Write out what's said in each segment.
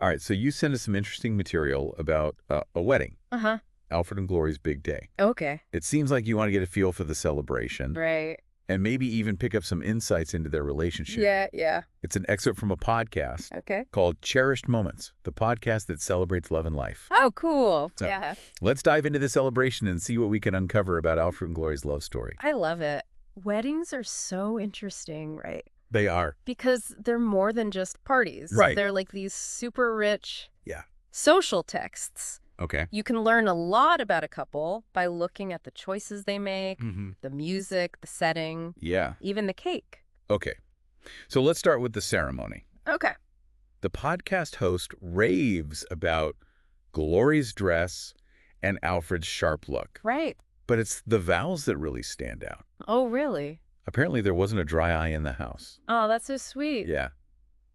All right, so you sent us some interesting material about a wedding. Uh-huh. Alfred and Glorie's big day. Okay. It seems like you want to get a feel for the celebration. Right. And maybe even pick up some insights into their relationship. Yeah. It's an excerpt from a podcast Okay. called Cherished Moments, the podcast that celebrates love and life. Oh, cool. So, yeah. let's dive into the celebration and see what we can uncover about Alfred and Glorie's love story. I love it. Weddings are so interesting, right? They are. Because they're more than just parties. Right. They're like these super rich Yeah. social texts. Okay. You can learn a lot about a couple by looking at the choices they make, the music, the setting, Yeah. even the cake. Okay. So let's start with the ceremony. Okay. The podcast host raves about Glorie's dress and Alfred's sharp look. Right. But it's the vows that really stand out. Oh, really? Apparently there wasn't a dry eye in the house. Oh, that's so sweet. Yeah.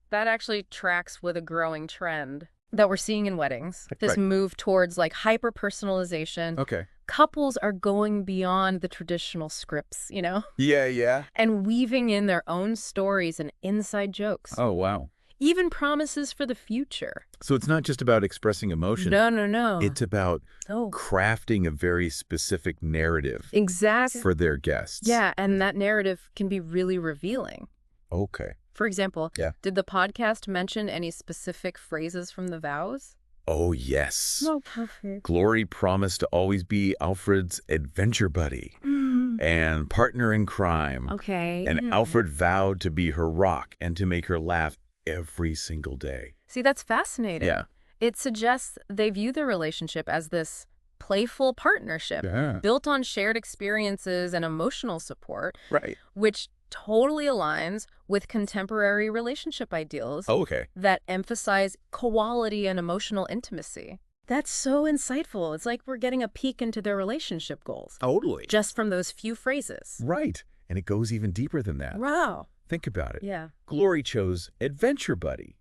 That actually tracks with a growing trend that we're seeing in weddings. This Right. move towards like hyper-personalization. Okay. Couples are going beyond the traditional scripts, Yeah. and weaving in their own stories and inside jokes. Oh, wow. Even promises for the future. So it's not just about expressing emotion. No. It's about Oh, crafting a very specific narrative exactly. for their guests. Yeah, and that narrative can be really revealing. Okay. For example, Yeah. did the podcast mention any specific phrases from the vows? Oh, yes. Oh, perfect. Glorie promised to always be Alfred's adventure buddy and partner in crime. Okay. And Alfred vowed to be her rock and to make her laugh every single day. See, that's fascinating. Yeah. It suggests they view their relationship as this playful partnership Yeah. built on shared experiences and emotional support, Right. which totally aligns with contemporary relationship ideals Okay. that emphasize quality and emotional intimacy. That's so insightful. It's like we're getting a peek into their relationship goals Totally. just from those few phrases. Right. And it goes even deeper than that. Wow. Think about it. Yeah. Glorie chose adventure buddy,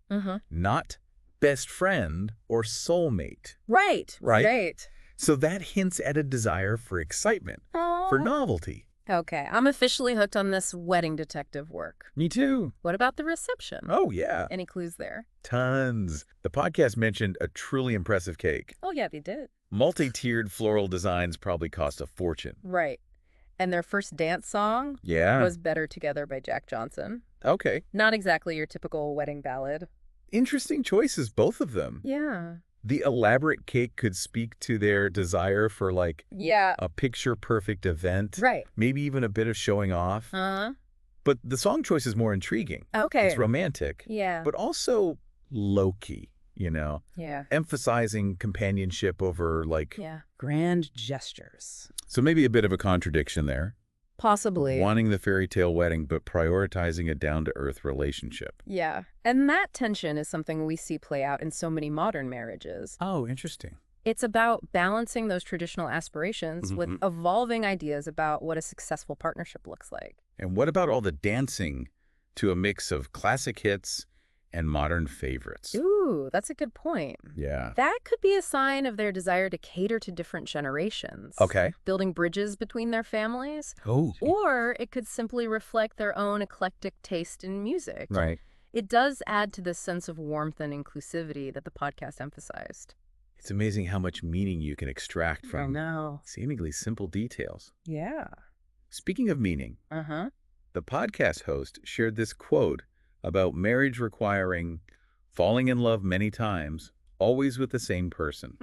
not best friend or soulmate. Right. Right. So that hints at a desire for excitement, for Aw. novelty. Okay, I'm officially hooked on this wedding detective work. Me too. What about the reception? Oh, yeah. Any clues there? Tons. The podcast mentioned a truly impressive cake. Oh, yeah, they did. Multi-tiered floral designs probably cost a fortune. Right. And their first dance song Yeah. was Better Together by Jack Johnson. Okay. Not exactly your typical wedding ballad. Interesting choices, both of them. Yeah. The elaborate cake could speak to their desire for, like, Yeah. a picture-perfect event. Right. Maybe even a bit of showing off. Uh-huh. But the song choice is more intriguing. Okay. It's romantic, Yeah. but also low-key, Yeah. emphasizing companionship over, like... Yeah. Grand gestures. So maybe a bit of a contradiction there. Possibly. Wanting the fairy tale wedding, but prioritizing a down-to-earth relationship. Yeah. And that tension is something we see play out in so many modern marriages. Oh, interesting. It's about balancing those traditional aspirations with evolving ideas about what a successful partnership looks like. And what about all the dancing to a mix of classic hits and modern favorites? Ooh, that's a good point. Yeah. That could be a sign of their desire to cater to different generations. Okay. Building bridges between their families. Oh. Or it could simply reflect their own eclectic taste in music. Right. It does add to this sense of warmth and inclusivity that the podcast emphasized. It's amazing how much meaning you can extract from know. seemingly simple details. Yeah. Speaking of meaning, Uh-huh. the podcast host shared this quote about marriage requiring falling in love many times, always with the same person.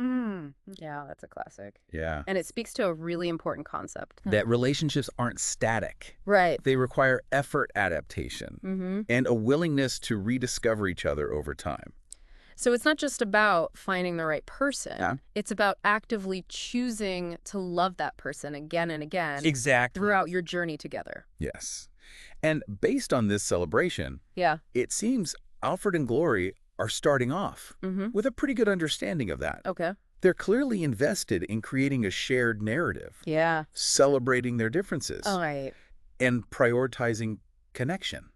Yeah, that's a classic. Yeah. And it speaks to a really important concept. That relationships aren't static. Right. They require effort adaptation and a willingness to rediscover each other over time. So it's not just about finding the right person. Yeah. It's about actively choosing to love that person again and again. Exactly. Throughout your journey together. Yes. And based on this celebration, Yeah. it seems Alfred and Glorie are starting off with a pretty good understanding of that. Okay. They're clearly invested in creating a shared narrative, Yeah. celebrating their differences, All right. and prioritizing connection.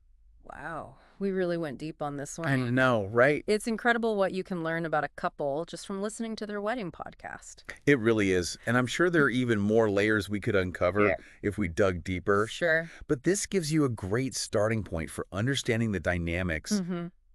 Wow. We really went deep on this one. I know, right? It's incredible what you can learn about a couple just from listening to their wedding podcast. It really is. And I'm sure there are even more layers we could uncover if we dug deeper. Sure. But this gives you a great starting point for understanding the dynamics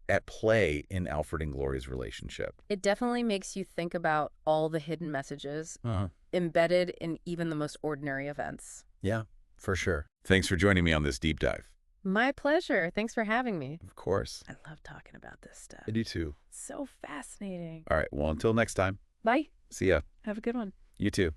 at play in Alfred and Glorie's relationship. It definitely makes you think about all the hidden messages Uh-huh. embedded in even the most ordinary events. Yeah, for sure. Thanks for joining me on this deep dive. My pleasure. Thanks for having me. Of course. I love talking about this stuff. I do too. So fascinating. All right, well, until next time. Bye. See ya. Have a good one. You too.